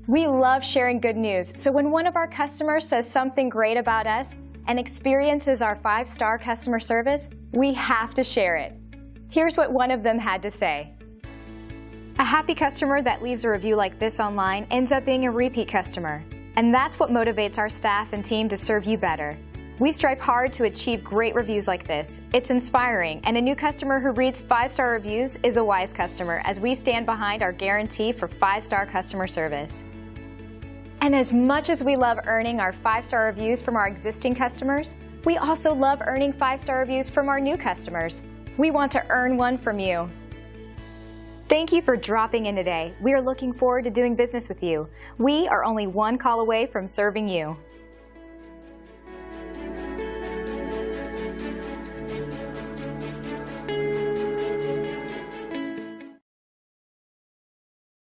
We love sharing good news, so when one of our customers says something great about us and experiences our 5-star customer service, we have to share it. Here's what one of them had to say. A happy customer that leaves a review like this online ends up being a repeat customer. And that's what motivates our staff and team to serve you better. We strive hard to achieve great reviews like this. It's inspiring, and a new customer who reads 5-star reviews is a wise customer, as we stand behind our guarantee for 5-star customer service. And as much as we love earning our 5-star reviews from our existing customers, we also love earning 5-star reviews from our new customers. We want to earn one from you. Thank you for dropping in today. We are looking forward to doing business with you. We are only one call away from serving you.